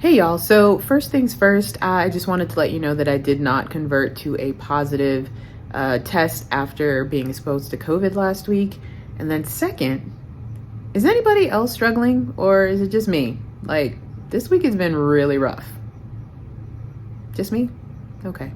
Hey y'all, so first things first, I just wanted to let you know that I did not convert to a positive test after being exposed to COVID last week. And then second, is anybody else struggling or is it just me? Like, this week has been really rough. Just me? Okay.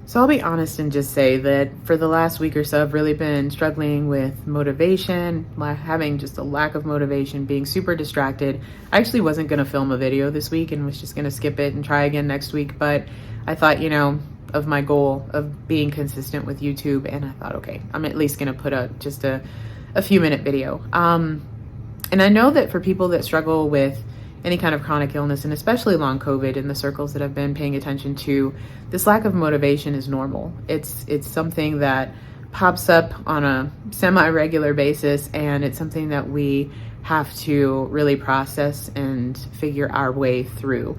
So I'll be honest and just say that for the last week or so, I've really been struggling with motivation, having just a lack of motivation, being super distracted. I actually wasn't going to film a video this week and was just going to skip it and try again next week. But I thought, of my goal of being consistent with YouTube. And I thought, okay, I'm at least going to put up just a few minute video. And I know that for people that struggle with any kind of chronic illness, and especially long COVID in the circles that I've been paying attention to, this lack of motivation is normal. It's something that pops up on a semi-regular basis, and it's something that we have to really process and figure our way through.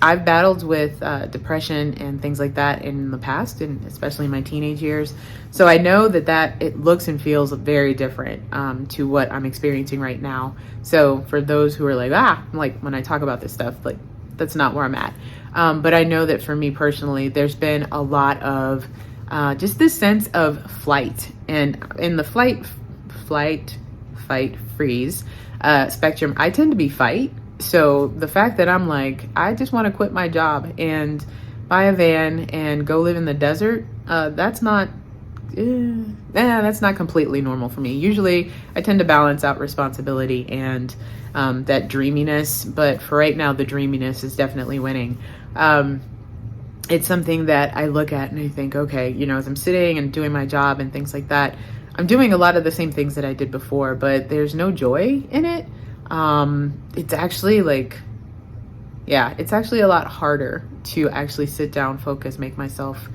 I've battled with depression and things like that in the past, and especially in my teenage years. So I know that it looks and feels very different to what I'm experiencing right now. So for those who are like when I talk about this stuff, like that's not where I'm at. But I know that for me personally, there's been a lot of just this sense of flight, and in the fight, freeze spectrum, I tend to be fight. So the fact that I'm like, I just want to quit my job and buy a van and go live in the desert, that's not completely normal for me. Usually I tend to balance out responsibility and that dreaminess, but for right now, the dreaminess is definitely winning. It's something that I look at and I think, okay, as I'm sitting and doing my job and things like that, I'm doing a lot of the same things that I did before, but there's no joy in it. It's actually it's actually a lot harder to actually sit down, focus, make myself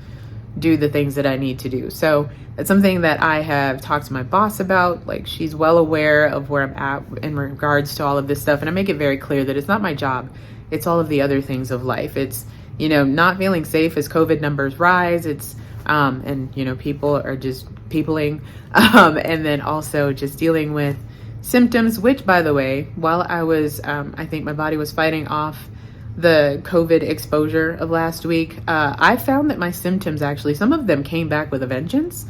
do the things that I need to do. So that's something that I have talked to my boss about. Like, she's well aware of where I'm at in regards to all of this stuff. And I make it very clear that it's not my job. It's all of the other things of life. It's, not feeling safe as COVID numbers rise. It's, and people are just peopling. And then also just dealing with symptoms, which, by the way, while I was, I think my body was fighting off the COVID exposure of last week, I found that my symptoms actually, some of them came back with a vengeance,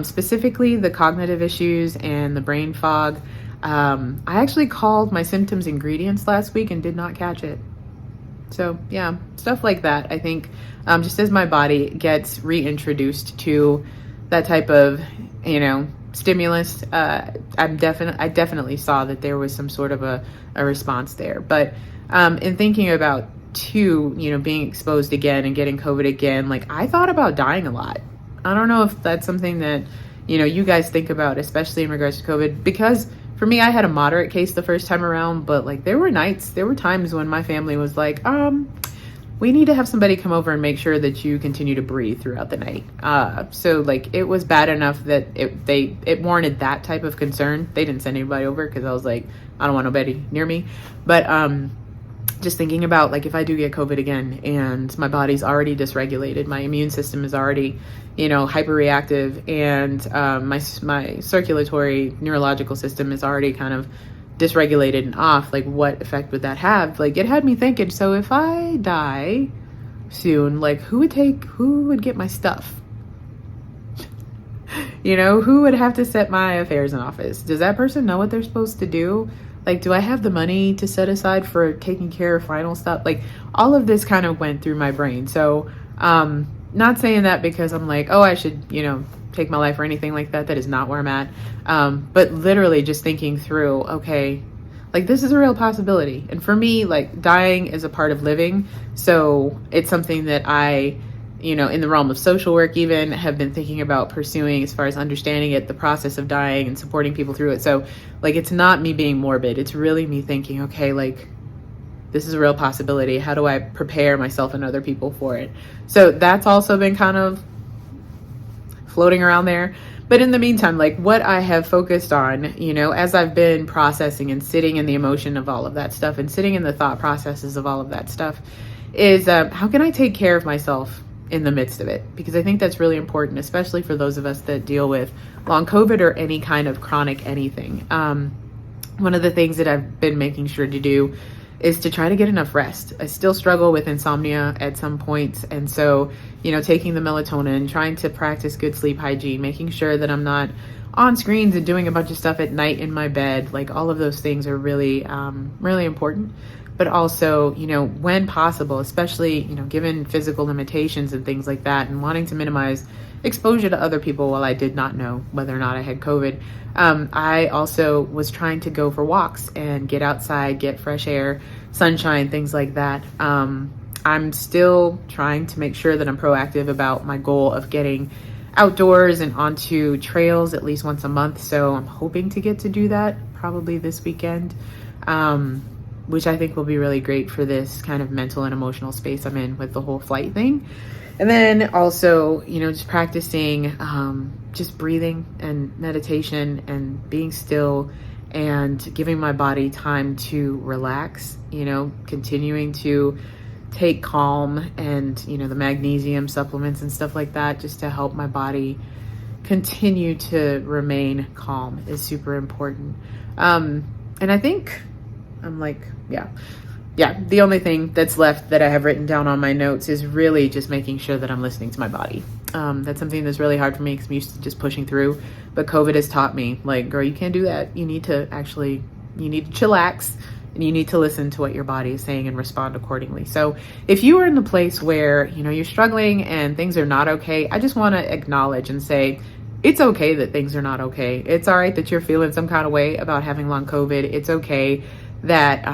specifically the cognitive issues and the brain fog. I actually called my symptoms ingredients last week and did not catch it. So yeah, stuff like that. I think just as my body gets reintroduced to that type of, stimulus, I definitely saw that there was some sort of a response there. But in thinking about too, being exposed again and getting COVID again, like, I thought about dying a lot. I don't know if that's something that, you guys think about, especially in regards to COVID, because for me, I had a moderate case the first time around, but like there were times when my family was like, we need to have somebody come over and make sure that you continue to breathe throughout the night. So like it was bad enough that it warranted that type of concern. They didn't send anybody over because I was like, I don't want nobody near me. But just thinking about, like, if I do get COVID again and my body's already dysregulated, my immune system is already, hyperreactive, and my circulatory neurological system is already kind of dysregulated and off, like, what effect would that have? Like, it had me thinking, so if I die soon, like, who would get my stuff? Who would have to set my affairs in office? Does that person know what they're supposed to do? Like, do I have the money to set aside for taking care of final stuff? Like, all of this kind of went through my brain. So, not saying that because I'm like, oh, I should, take my life or anything like that. That is not where I'm at. But literally just thinking through, okay, like, this is a real possibility. And for me, like, dying is a part of living. So it's something that I, in the realm of social work even, have been thinking about pursuing as far as understanding it, the process of dying and supporting people through it. So like, it's not me being morbid. It's really me thinking, okay, like, this is a real possibility. How do I prepare myself and other people for it? So that's also been kind of floating around there. But in the meantime, like what I have focused on, you know, as I've been processing and sitting in the emotion of all of that stuff and sitting in the thought processes of all of that stuff, is how can I take care of myself in the midst of it? Because I think that's really important, especially for those of us that deal with long COVID or any kind of chronic anything. One of the things that I've been making sure to do is to try to get enough rest. I still struggle with insomnia at some points. And so, you know, taking the melatonin, trying to practice good sleep hygiene, making sure that I'm not on screens and doing a bunch of stuff at night in my bed, like all of those things are really, really important. But also, you know, when possible, especially, you know, given physical limitations and things like that, and wanting to minimize exposure to other people while I did not know whether or not I had COVID, I also was trying to go for walks and get outside, get fresh air, sunshine, things like that. I'm still trying to make sure that I'm proactive about my goal of getting outdoors and onto trails at least once a month. So I'm hoping to get to do that probably this weekend, which I think will be really great for this kind of mental and emotional space I'm in with the whole flight thing. And then also, you know, just practicing just breathing and meditation and being still and giving my body time to relax, you know, continuing to take Calm and, you know, the magnesium supplements and stuff like that, just to help my body continue to remain calm is super important. And I think I'm like, yeah, the only thing that's left that I have written down on my notes is really just making sure that I'm listening to my body. That's something that's really hard for me because I'm used to just pushing through. But COVID has taught me, like, girl, you can't do that. You need to chillax and you need to listen to what your body is saying and respond accordingly. So if you are in the place where, you know, you're struggling and things are not okay, I just want to acknowledge and say, it's okay that things are not okay. It's all right that you're feeling some kind of way about having long COVID. It's okay that,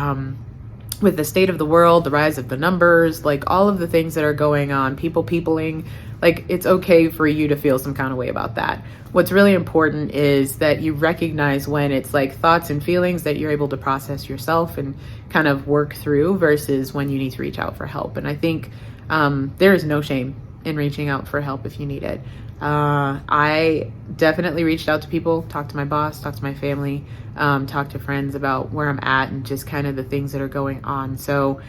with the state of the world, the rise of the numbers, like all of the things that are going on, peopling, like it's okay for you to feel some kind of way about that. What's really important is that you recognize when it's like thoughts and feelings that you're able to process yourself and kind of work through versus when you need to reach out for help. And I think there is no shame in reaching out for help if you need it. I definitely reached out to people, talked to my boss, talked to my family, talked to friends about where I'm at and just kind of the things that are going on. So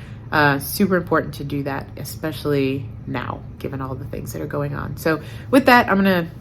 super important to do that, especially now, given all the things that are going on. So with that, I'm going to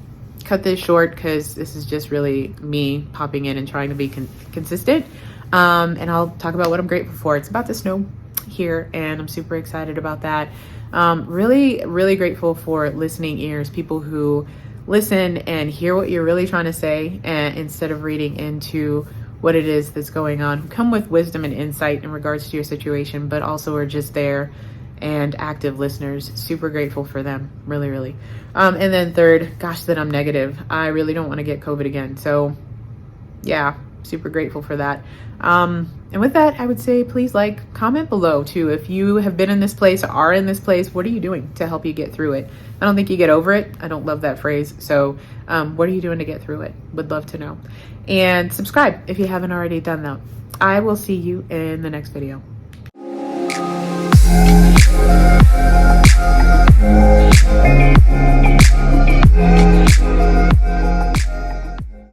cut this short because this is just really me popping in and trying to be consistent. And I'll talk about what I'm grateful for. It's about to snow here and I'm super excited about that. Really, really grateful for listening ears, people who listen and hear what you're really trying to say, and instead of reading into what it is that's going on, come with wisdom and insight in regards to your situation, but also are just there and active listeners. Super grateful for them. Really, really. And then third, gosh, that I'm negative. I really don't want to get COVID again. So yeah, super grateful for that. And with that, I would say, please comment below too. If you have been in this place, are in this place, what are you doing to help you get through it? I don't think you get over it. I don't love that phrase. So what are you doing to get through it? Would love to know. And subscribe if you haven't already done that. I will see you in the next video.